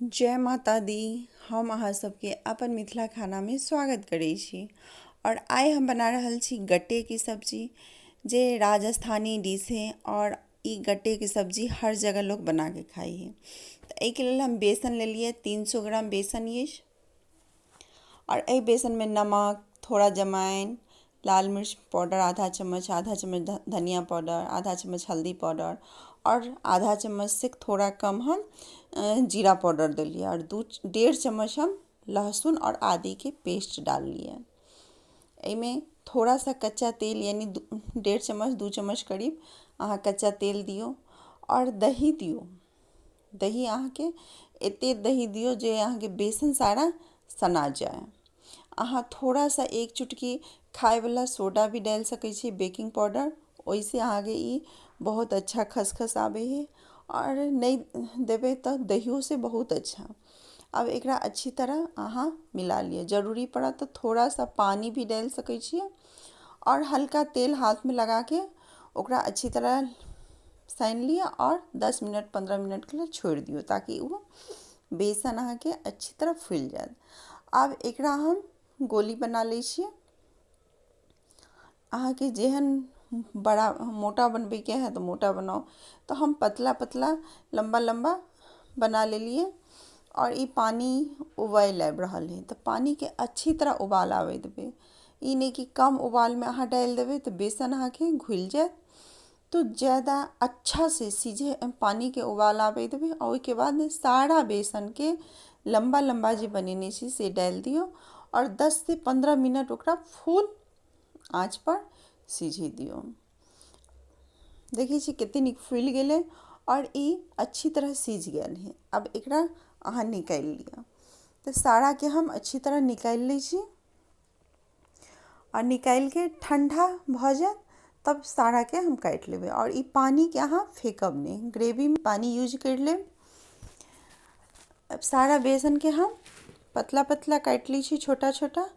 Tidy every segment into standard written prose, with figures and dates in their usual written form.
जय माता दी। हम अहाँ सबके अपन मिथिला खाना में स्वागत करै छी। और आइ हम बना रहल छी गट्टे की सब्जी, जे राजस्थानी डिश है। और ई गट्टे की सब्जी हर जगह लोग बना के खाई है। तो एहि के लेल हम बेसन ले लिए 300 ग्राम बेसन ये। और एहि बेसन में नमक, थोड़ा जमाइन, लाल मिर्च पाउडर आधा चम्मच धनिया पाउडर, आधा चम्मच हल्दी पाउडर और आधा चम्मच से थोड़ा कम हम जीरा पाउडर डालिए। और 1.5 चम्मच हम लहसुन और आदि के पेस्ट डाल लिए। इनमें थोड़ा सा कच्चा तेल यानी 1.5 चम्मच 2 चम्मच करीब अहाँ कच्चा तेल दियो। और दही दियो। दही अहाँ के एते दही दियो जे अहाँ के बेसन सारा सना जाए। अहाँ थोड़ा सा 1 चुटकी खाए वाला सोडा भी डाल सकै छी, बेकिंग पाउडर। ओइसे आगे ई बहुत अच्छा खसखस आवे है। और नहीं देवे तो दहियों से बहुत अच्छा। अब एकरा अच्छी तरह अहाँ मिला लिए। जरूरी पड़ा तो थोड़ा सा पानी भी डाल सकै छिए। और हल्का तेल हाथ में लगा के ओकरा अच्छी तरह सान लिया और 10 मिनट 15 मिनट के लिए छोड़ दियो, ताकि वो बेसन अहाँ के अच्छी तरह फूल जाए। अब एकरा हम गोली बना ले छिए। अहाँ के जेहन बड़ा मोटा बनबे के है तो मोटा बनाओ, तो हम पतला पतला लंबा लंबा बना ले लिए। और ये पानी उबाल आबि रहल है, तो पानी के अच्छी तरह उबाल आवे देवे। ई नहीं कि कम उबाल में अहाँ डाल देवे तो बेसन अहाँ के घुल जाए। तो ज़्यादा अच्छा से सीझे पानी के उबाल आवे देवे। और उसके बाद सारा बेसन के लंबा लंबा जे बनेने छी से डाल दियो। और 10 से 15 मिनट ओकरा फुल आँच पर सीझे दियो। देखिए छी कितनी निक फूल गेले और ई अच्छी तरह सीझ गया है। अब एकरा अहाँ निकाल लिया। तो सारा के हम अच्छी तरह निकाल ली छी। और निकाल के ठंडा भ जाए तब सारा के हम काट लेबे। और ई पानी के अहाँ फेंकब नहीं, ग्रेवी में पानी यूज कर ले। अब सारा बेसन के हम पतला पतला काट ली छी, छोटा छोटा।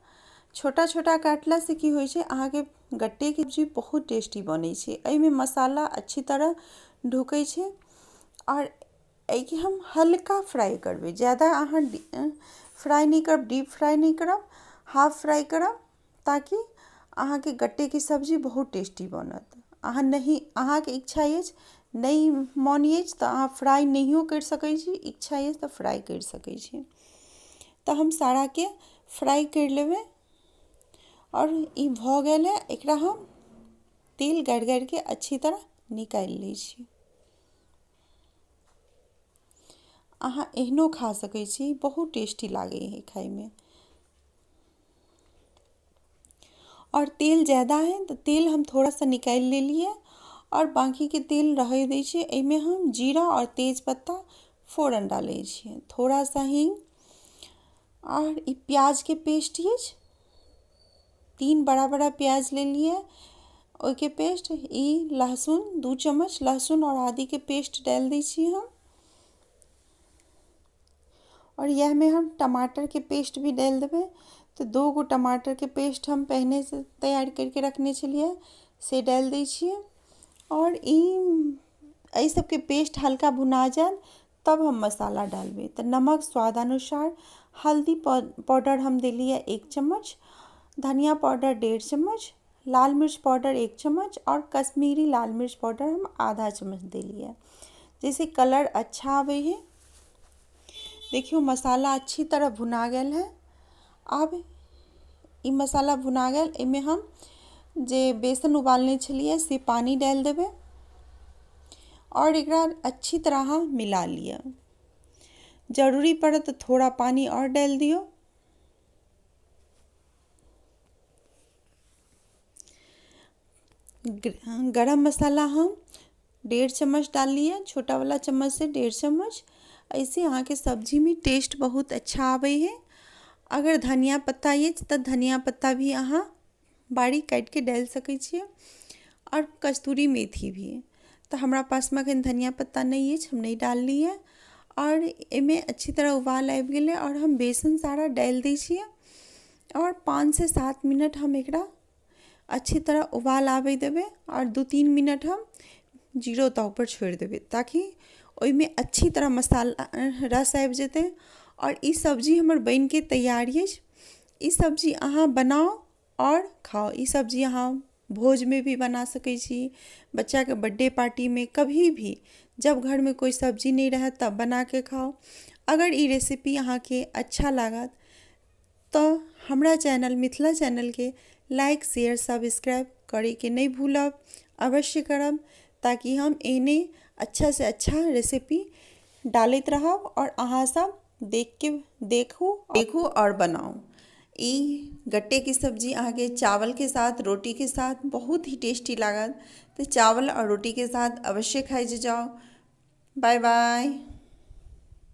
छोटा छोटा काटला से की होय छै, अहाँ के गट्टे की सब्जी बहुत टेस्टी बनै छै। एहि में मसाला अच्छी तरह ढुकै छै। और एहि के हम हल्का फ्राई करबे, ज़्यादा अहाँ फ्राई नहीं करब, डीप फ्राई नहीं करब, हाफ फ्राई करब, ताकि अहाँ के गट्टे की सब्जी बहुत टेस्टी बनत। अहाँ नहीं, अहाँ के इच्छा अछि नहीं मन अछि तो अहाँ फ्राई नहियो कर सकै छी, इच्छा अछि तो फ्राई कर सकै छी। तो हम सारा के फ्राई कर लेबे। और ई भ गेल है, एकरा हम तेल गाड़ गाड़ के अच्छी तरह निकाल लै छी। अहाँ एहनो खा सकै छी, बहुत टेस्टी लागे है खाए में। और तेल ज़्यादा है तो तेल हम थोड़ा सा निकाल ले लिए। और बाकी के तेल रह दै छिए। एहिमे हम जीरा और तेज पत्ता फोरन डाले छिए, थोड़ा सा हींग। और ई प्याज के पेस्ट ये 3 बड़ा बड़ा प्याज ले लिए, ओई के पेस्ट। ई लहसुन 2 चम्मच लहसुन और आदि के पेस्ट डाल दी छी हम। और यह में हम टमाटर के पेस्ट भी डाल देवे। तो 2 गो टमाटर के पेस्ट हम पहले से तैयार करके रखने छलिए से डाल दी छिए। और ई सब के पेस्ट हल्का भुना जाए तब हम मसाला डालबे। तो नमक स्वादानुसार, हल्दी पाउडर हम दिलिए 1 चम्मच, धनिया पाउडर 1.5 चम्मच, लाल मिर्च पाउडर 1 चम्मच और कश्मीरी लाल मिर्च पाउडर हम आधा चम्मच दिलिए, जैसे कलर अच्छा आवे है। देखियो मसाला अच्छी तरह भुना गया है। अब ई मसाला भुना गया, इमें हम जे बेसन उबालने छलिए से पानी डाल देवे। और एकरा अच्छी तरह मिला लिया। जरूरी पड़े तो थोड़ा पानी और डाल दियो। गरम मसाला हम 1.5 चम्मच डाल लिए, छोटा वाला चम्मच से 1.5 चम्मच। ऐसे यहाँ के सब्जी में टेस्ट बहुत अच्छा आवे है। अगर धनिया पत्ता ये तो धनिया पत्ता भी अहाँ बारीक काट के डाल सकै छिए। और कस्तूरी मेथी भी है, तो हमारा पास में अखन धनिया पत्ता नहीं है, हम नहीं डाल लिए। और इमें अच्छी तरह उबाल आबि गेले और हम बेसन सारा डाल दी छिए। और 5 से 7 मिनट हम एकरा अच्छी तरह उबाल आवे देवे। और 2-3 मिनट हम जीरो ताव पर छोड़ देवे, ताकि ओहिमे अच्छी तरह मसाला रस आबि जेतै और ई सब्जी हमर बनि के तैयार अछि। ई सब्जी अहाँ बनाउ और खाओ। ई सब्जी अहाँ भोज में भी बना सकै छी, बच्चा के बर्थडे पार्टी में, कभी भी जब घर में कोई सब्जी नहीं रहे तब बना के खाओ। अगर ई रेसिपी अहाँ के अच्छा लागत तो हमरा चैनल मिथिला चैनल के लाइक शेयर सब्सक्राइब करे के नहीं भूलब, अवश्य करब, ताकि हम एहने अच्छा से अच्छा रेसिपी डालत रहब और अहाँ सब देखू और बनाओ। ई गट्टे की सब्जी अहाँ के चावल के साथ, रोटी के साथ बहुत ही टेस्टी लागत। तो चावल और रोटी के साथ अवश्य खाई जाओ। Bye bye.